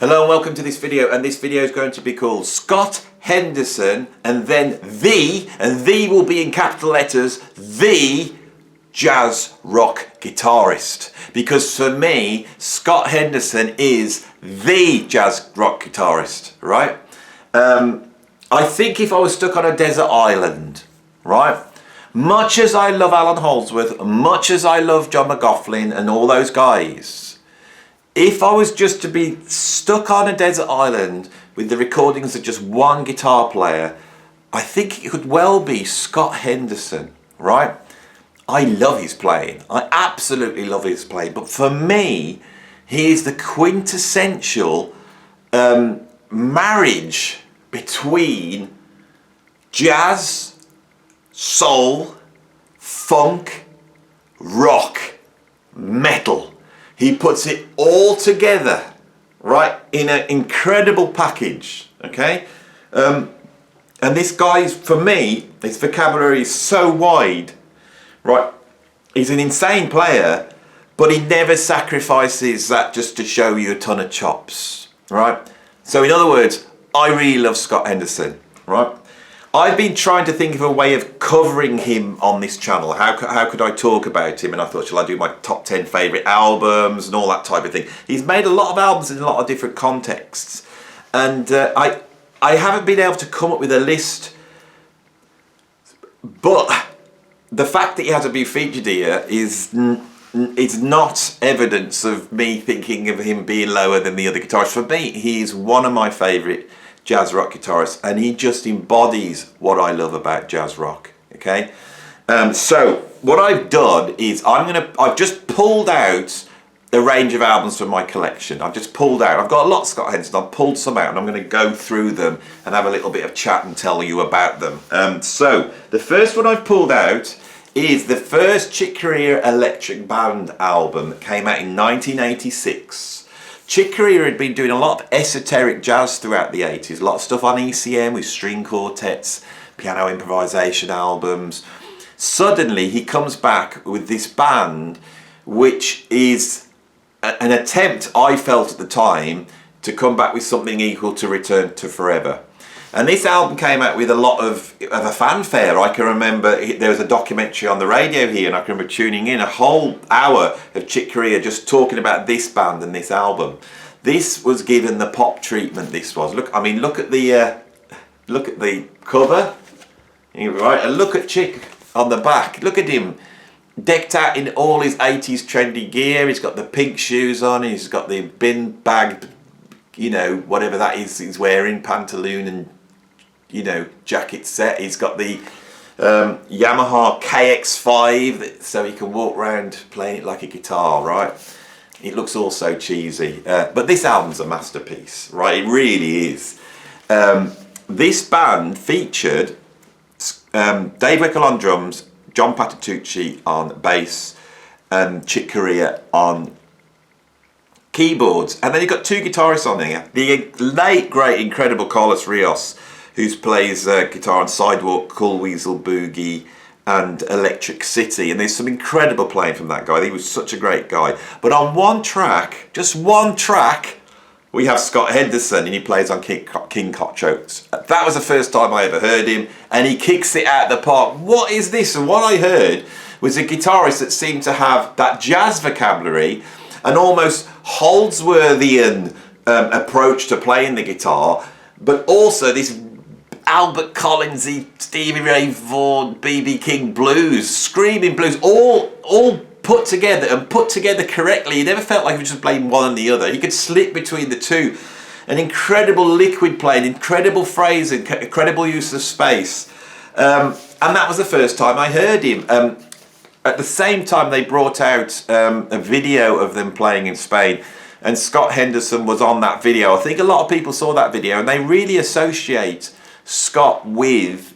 Hello and welcome to this video, and this video is going to be called Scott Henderson and then the will be in capital letters, the jazz rock guitarist. Because for me, Scott Henderson is the jazz rock guitarist, right? I think if I was stuck on a desert island, right? Much as I love Alan Holdsworth, much as I love John McLaughlin and all those guys, if I was just to be stuck on a desert island with the recordings of just one guitar player, I think it could well be Scott Henderson, right? I love his playing. I absolutely love his playing. But for me, he is the quintessential marriage between jazz, soul, funk, rock, metal. He puts it all together, right, in an incredible package, okay? And this guy's, for me, his vocabulary is so wide, right? He's an insane player, but he never sacrifices that just to show you a ton of chops, right? So in other words, I really love Scott Henderson, right? I've been trying to think of a way of covering him on this channel. How could I talk about him? And I thought, shall I do my top 10 favourite albums and all that type of thing? He's made a lot of albums in a lot of different contexts. And I haven't been able to come up with a list. But the fact that he hasn't been featured here is not evidence of me thinking of him being lower than the other guitarists. For me, he's one of my favourite jazz rock guitarist, and he just embodies what I love about jazz rock. Okay, so what I've done is I've just pulled out a range of albums from my collection. I've got a lot of Scott Henderson. I've pulled some out and I'm going to go through them and have a little bit of chat and tell you about them. So the first one I've pulled out is the first Chick Corea Electric Band album that came out in 1986. Chick Corea had been doing a lot of esoteric jazz throughout the 80s, a lot of stuff on ECM with string quartets, piano improvisation albums. Suddenly he comes back with this band, which is an attempt, I felt at the time, to come back with something equal to Return to Forever. And this album came out with a lot of a fanfare. I can remember there was a documentary on the radio here, and I can remember tuning in a whole hour of Chick Corea just talking about this band and this album. This was given the pop treatment. This was look at the cover, right? And look at Chick on the back. Look at him, decked out in all his 80s trendy gear. He's got the pink shoes on. He's got the bin bag, whatever that is he's wearing, pantaloon and jacket set. He's got the Yamaha KX5, so he can walk around playing it like a guitar, right? It looks all so cheesy, but this album's a masterpiece, right? It really is. This band featured Dave Weckl on drums, John Patitucci on bass, and Chick Corea on keyboards. And then you've got two guitarists on here. The late, great, incredible Carlos Rios, who plays guitar on Sidewalk, Cool Weasel Boogie and Electric City. And there's some incredible playing from that guy. He was such a great guy. But on one track, just one track, we have Scott Henderson, and he plays on King Cockchokes. That was the first time I ever heard him, and he kicks it out of the park. What is this? And what I heard was a guitarist that seemed to have that jazz vocabulary, an almost Holdsworthian approach to playing the guitar, but also this Albert Collinsy, Stevie Ray Vaughan, B.B. King blues, screaming blues, all put together and put together correctly. He never felt like he was just playing one and the other. He could slip between the two. An incredible liquid playing, incredible phrasing, incredible use of space. And that was the first time I heard him. At the same time, they brought out a video of them playing in Spain, and Scott Henderson was on that video. I think a lot of people saw that video, and they really associate Scott with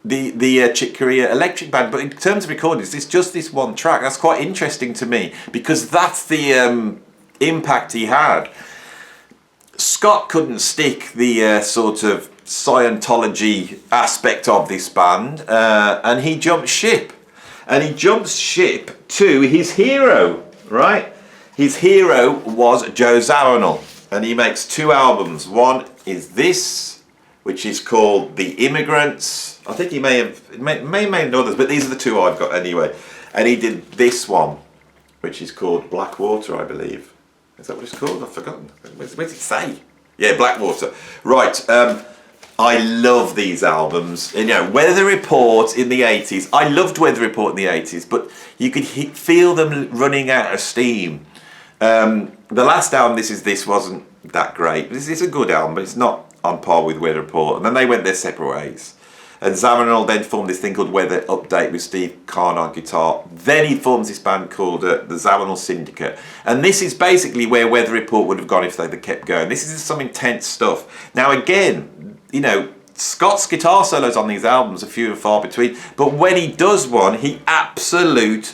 the Chick Corea Electric Band. But in terms of recordings, it's just this one track. That's quite interesting to me, because that's the impact he had. Scott couldn't stick the sort of Scientology aspect of this band, and he jumped ship. And he jumps ship to his hero, right? His hero was Joe Zawinul. and he makes 2 albums. One is this, which is called The Immigrants. I think he may have made others, but these are the 2 I've got anyway. And he did this one, which is called Blackwater, I believe. Is that what it's called? I've forgotten. Where does it say? Yeah, Blackwater. Right. I love these albums. You know, Weather Report in the 80s. I loved Weather Report in the 80s, but you could feel them running out of steam. The last album, This wasn't that great. It's a good album, but it's not on par with Weather Report. And then they went their separate ways. And Zawinul then formed this thing called Weather Update with Steve Kahn on guitar. Then he forms this band called the Zawinul Syndicate. And this is basically where Weather Report would have gone if they'd kept going. This is some intense stuff. Now again, you know, Scott's guitar solos on these albums are few and far between. But when he does one, he absolutely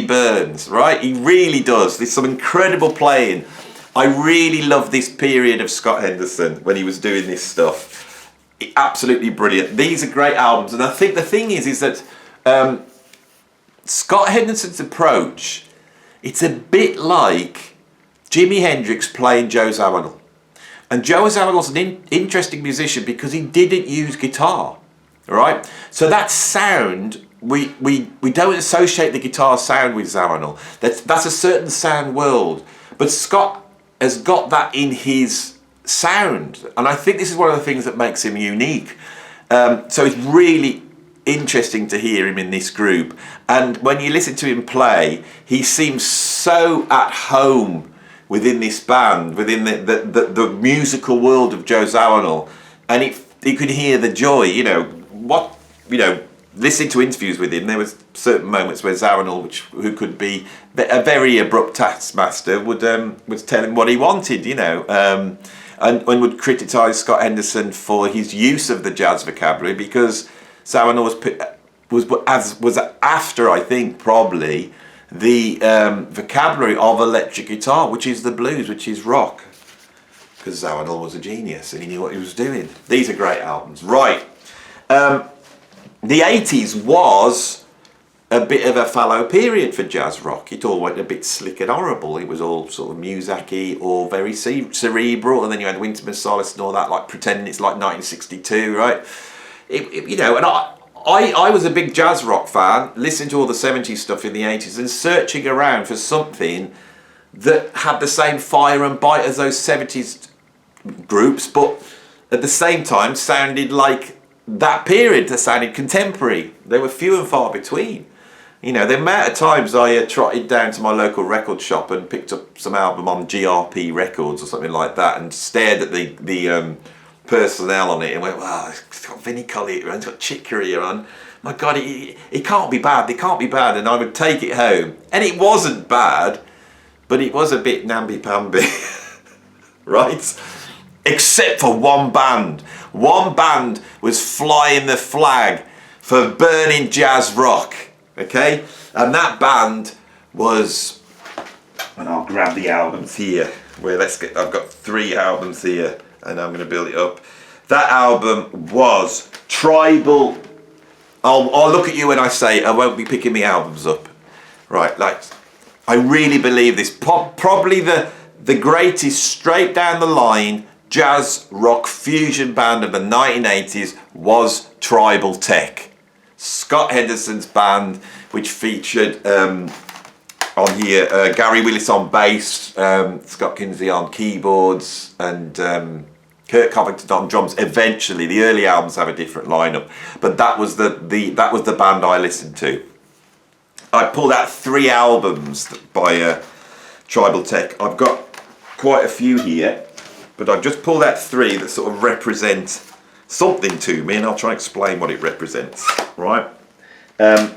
burns, right? He really does. There's some incredible playing. I really love this period of Scott Henderson when he was doing this stuff. Absolutely brilliant. These are great albums, and I think the thing is that Scott Henderson's approach, it's a bit like Jimi Hendrix playing Joe Zawinul. And Joe Zawinul's an interesting musician because he didn't use guitar, right? So that sound, we don't associate the guitar sound with Zawinul. That's a certain sound world, but Scott has got that in his sound, and I think this is one of the things that makes him unique. So it's really interesting to hear him in this group, and when you listen to him play, he seems so at home within this band, within the musical world of Joe Zawinul, and you could hear the joy. Listening to interviews with him, there was certain moments where Zawinul, who could be a very abrupt taskmaster, would tell him what he wanted, and would criticise Scott Henderson for his use of the jazz vocabulary, because Zawinul was after, I think, probably the vocabulary of electric guitar, which is the blues, which is rock, because Zawinul was a genius and he knew what he was doing. These are great albums. Right. The 80s was a bit of a fallow period for jazz rock. It all went a bit slick and horrible. It was all sort of Muzak-y or very cerebral, and then you had Wynton Marsalis and all that, like pretending it's like 1962, right? And I was a big jazz rock fan, listening to all the 70s stuff in the 80s and searching around for something that had the same fire and bite as those 70s groups, but at the same time sounded like that period, that sounded contemporary. They were few and far between. The amount of times I trotted down to my local record shop and picked up some album on GRP Records or something like that and stared at the personnel on it and went, wow, it's got Vinnie Collier on, it's got Chick Corea on. My God, it can't be bad, they can't be bad. And I would take it home. And it wasn't bad, but it was a bit namby-pamby, right? Except for one band. One band was flying the flag for burning jazz rock, okay? And that band was, and I'll grab the albums here. I've got 3 albums here, and I'm going to build it up. That album was Tribal. I'll look at you when I say I won't be picking the albums up. Right, I really believe this. Probably the greatest straight down the line jazz rock fusion band of the 1980s was Tribal Tech. Scott Henderson's band, which featured on here Gary Willis on bass, Scott Kinsey on keyboards, and Kurt Covington on drums. Eventually, the early albums have a different lineup, but that was the band I listened to. I pulled out 3 albums by Tribal Tech. I've got quite a few here, but I've just pulled out 3 that sort of represent something to me, and I'll try and explain what it represents, right? The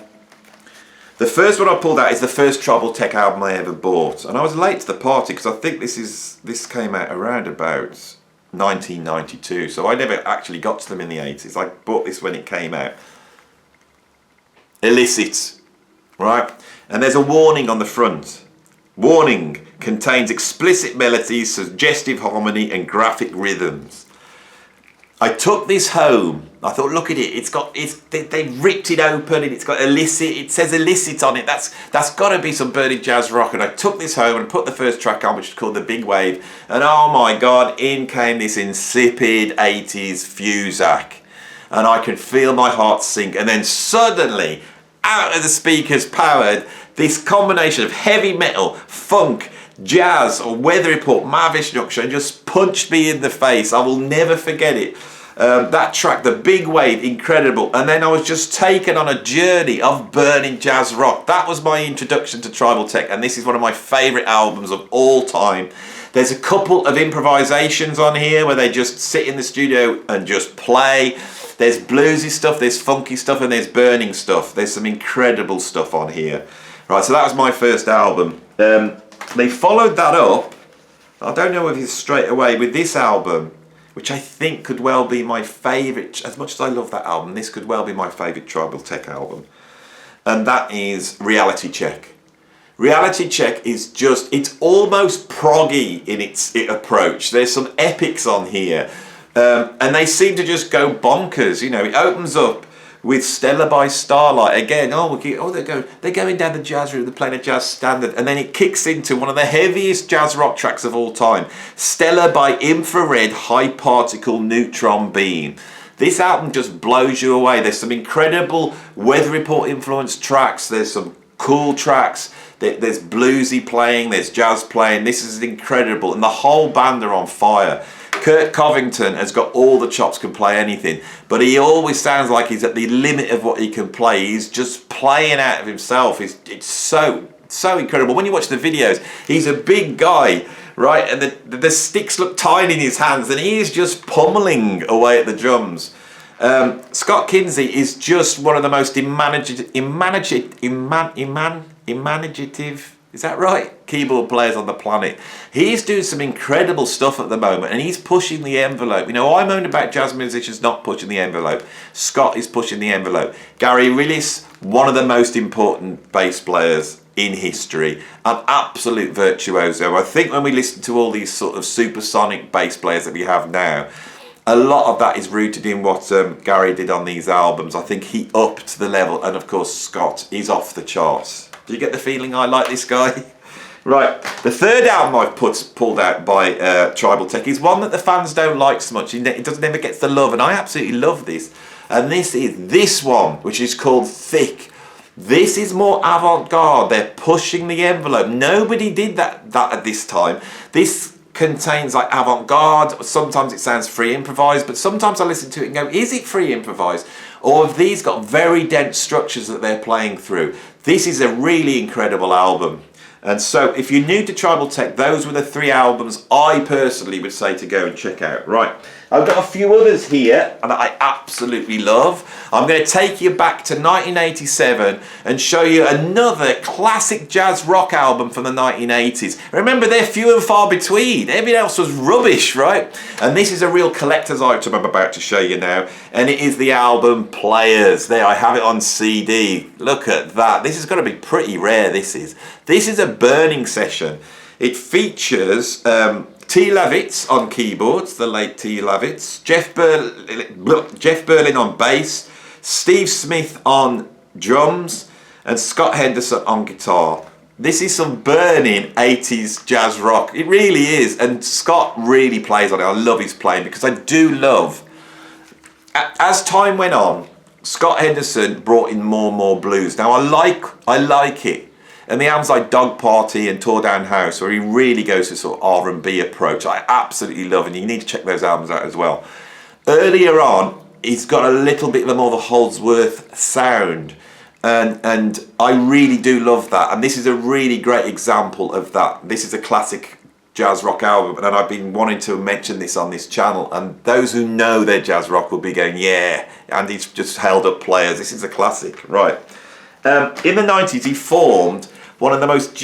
first one I pulled out is the first Tribal Tech album I ever bought, and I was late to the party because I think this came out around about 1992, so I never actually got to them in the 80s. I bought this when it came out. Illicit, right? And there's a warning on the front. Warning: contains explicit melodies, suggestive harmony and graphic rhythms. I took this home. I thought, look at it. They ripped it open and it's got illicit. It says illicit on it. That's got to be some burning jazz rock. And I took this home and put the first track on, which is called The Big Wave. And oh my God, in came this insipid 80s Fusac. And I could feel my heart sink. And then suddenly, out of the speakers powered, this combination of heavy metal, funk, jazz, or Weather Report, Mavish Nuksha, just punched me in the face. I will never forget it. That track, The Big Wave, incredible. And then I was just taken on a journey of burning jazz rock. That was my introduction to tribal tech, and this is one of my favourite albums of all time. There's a couple of improvisations on here where they just sit in the studio and just play. There's bluesy stuff, there's funky stuff, and there's burning stuff. There's some incredible stuff on here. Right, so that was my first album. They followed that up, I don't know if it's straight away, with this album, which I think could well be my favourite. As much as I love that album, this could well be my favourite tribal tech album. And that is Reality Check. Reality Check is just, it's almost proggy in its approach. There's some epics on here. And they seem to just go bonkers. You know, it opens up with Stella by Starlight again. They're going down the jazz route, they're playing a jazz standard, and then it kicks into one of the heaviest jazz rock tracks of all time, Stella by Infrared High Particle Neutron Beam. This album just blows you away. There's some incredible Weather Report influenced tracks, there's some cool tracks, there's bluesy playing, there's jazz playing. This is incredible, and the whole band are on fire. Kurt Covington has got all the chops, can play anything, but he always sounds like he's at the limit of what he can play. He's just playing out of himself. It's so incredible. When you watch the videos, he's a big guy, right? And the sticks look tiny in his hands, and he is just pummeling away at the drums. Scott Kinsey is just one of the most imaginative, is that right? Keyboard players on the planet. He's doing some incredible stuff at the moment, and he's pushing the envelope. You know, I moaned about jazz musicians not pushing the envelope. Scott is pushing the envelope. Gary Rillis, one of the most important bass players in history, an absolute virtuoso. I think when we listen to all these sort of supersonic bass players that we have now, a lot of that is rooted in what Gary did on these albums. I think he upped the level, and of course Scott is off the charts. Do you get the feeling I like this guy? Right, the third album I've pulled out by Tribal Tech is one that the fans don't like so much. It never gets the love, and I absolutely love this. And this is this one, which is called Thick. This is more avant-garde. They're pushing the envelope. Nobody did that at this time. This contains like avant-garde. Sometimes it sounds free improvised, but sometimes I listen to it and go, is it free improvised? Or have these got very dense structures that they're playing through? This is a really incredible album. And so if you're new to Tribal Tech, those were the three albums I personally would say to go and check out. Right, I've got a few others here that I absolutely love. I'm going to take you back to 1987 and show you another classic jazz rock album from the 1980s. Remember, they're few and far between. Everything else was rubbish, right? And this is a real collector's item I'm about to show you now. And it is the album Players. There, I have it on CD. Look at that. This is going to be pretty rare, this is. This is a burning session. It features T. Lavitz on keyboards, the late T. Lavitz, Jeff Berlin on bass, Steve Smith on drums, and Scott Henderson on guitar. This is some burning 80s jazz rock. It really is, and Scott really plays on it. I love his playing because I do love, as time went on, Scott Henderson brought in more and more blues. Now I like it. And the albums like Dog Party and Tore Down House, where he really goes to sort of R&B approach, I absolutely love, and you need to check those albums out as well. Earlier on, he's got a little bit of a more of a Holdsworth sound, and I really do love that. And this is a really great example of that. This is a classic jazz rock album, and I've been wanting to mention this on this channel, and those who know their jazz rock will be going, yeah, and he's just held up Players. This is a classic, right? In the 90s, he formed one of the most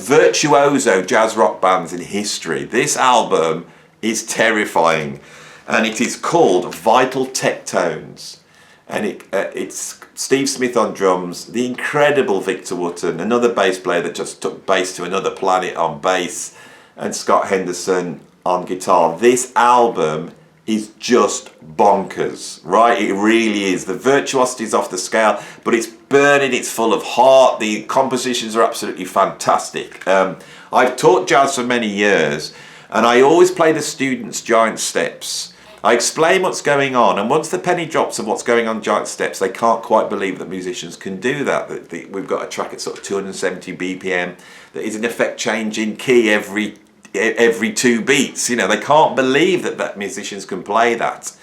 virtuoso jazz rock bands in history. This album is terrifying, and it is called Vital Tectones. And it's Steve Smith on drums, the incredible Victor Wooten, another bass player that just took bass to another planet on bass, and Scott Henderson on guitar. This album is just bonkers, right? It really is. The virtuosity is off the scale, but it's burning, it's full of heart. The compositions are absolutely fantastic. I've taught jazz for many years, and I always play the students giant steps. I explain what's going on, and once the penny drops of what's going on giant steps, they can't quite believe that musicians can do that. We've got a track at sort of 270 BPM that is in effect changing key every 2 beats. You know, they can't believe that musicians can play that.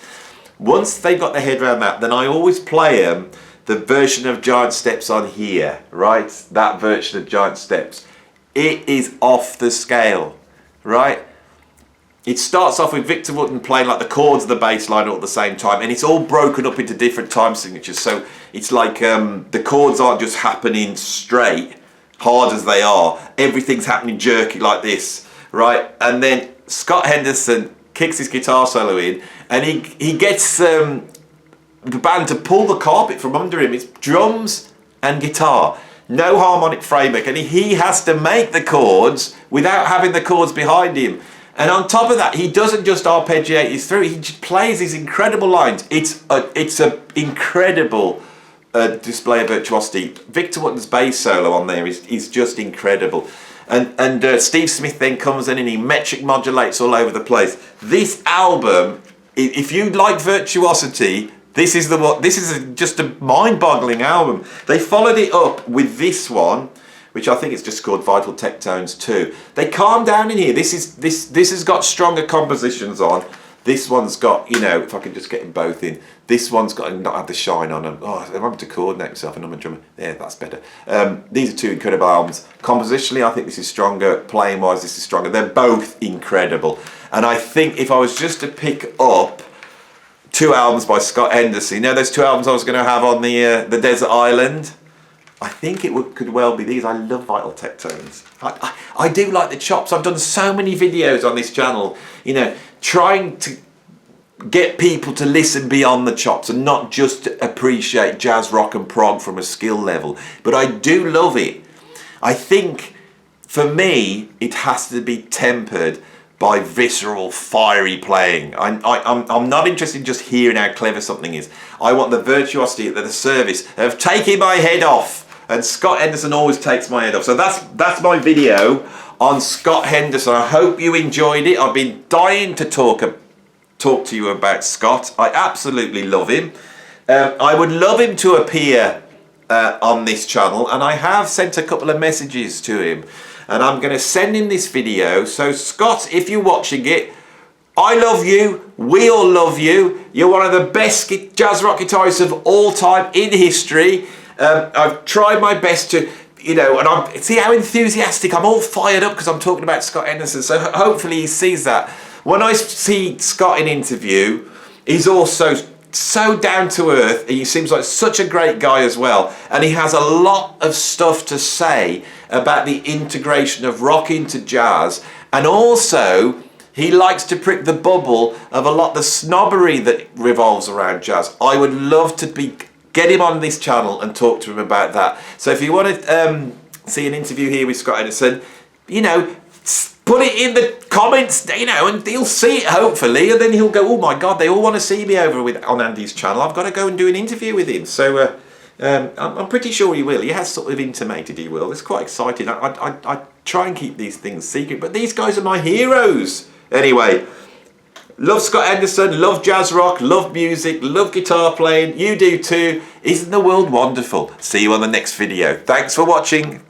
Once they've got their head around that, then I always play them the version of giant steps on here, right? That version of giant steps. It is off the scale, right? It starts off with Victor Wooten playing like the chords of the bass line all at the same time, and it's all broken up into different time signatures. So it's like the chords aren't just happening straight, hard as they are. Everything's happening jerky like this, right? And then Scott Henderson kicks his guitar solo in, and he gets the band to pull the carpet from under him. It's drums and guitar. No harmonic framework, and he has to make the chords without having the chords behind him. And on top of that, he doesn't just arpeggiate his through, he just plays these incredible lines. It's an incredible display of virtuosity. Victor Wooten's bass solo on there is just incredible. And Steve Smith then comes in and he metric modulates all over the place. This album, if you like virtuosity, this is just a mind-boggling album. They followed it up with this one, which I think is just called Vital Tectones 2. They calm down in here. This has got stronger compositions on. This one's got, you know, if I can just get them both in. This one's got to not have the shine on them. Oh, I'm having to coordinate myself and I'm a drummer. Yeah, that's better. These are two incredible albums. Compositionally, I think this is stronger. Playing-wise, this is stronger. They're both incredible. And I think if I was just to pick up 2 albums by Scott Henderson, you know those 2 albums I was going to have on the Desert Island? I think could well be these. I love Vital Tectones. I do like the chops. I've done so many videos on this channel, you know, trying to get people to listen beyond the chops and not just to appreciate jazz, rock and prog from a skill level. But I do love it. I think, for me, it has to be tempered by visceral, fiery playing. I'm not interested in just hearing how clever something is. I want the virtuosity at the service of taking my head off. And Scott Henderson always takes my head off. So that's my video on Scott Henderson. I hope you enjoyed it. I've been dying to talk to you about Scott. I absolutely love him. I would love him to appear on this channel, and I have sent a couple of messages to him. And I'm going to send him this video. So Scott, if you're watching it, I love you. We all love you. You're one of the best jazz rock guitarists of all time in history. I've tried my best to, you know, and see how enthusiastic, I'm all fired up because I'm talking about Scott Henderson, so hopefully he sees that. When I see Scott in interview, he's also so down to earth, he seems like such a great guy as well, and he has a lot of stuff to say about the integration of rock into jazz, and also he likes to prick the bubble of a lot of the snobbery that revolves around jazz. I would love to get him on this channel and talk to him about that. So if you want to see an interview here with Scott Henderson, you know, put it in the comments, you know, and he'll see it hopefully, and then he'll go, oh my God, they all want to see me over on Andy's channel. I've got to go and do an interview with him. So I'm pretty sure he will. He has sort of intimated he will. It's quite exciting. I try and keep these things secret, but these guys are my heroes. Anyway, love Scott Henderson, love jazz rock, love music, love guitar playing. You do too. Isn't the world wonderful? See you on the next video. Thanks for watching.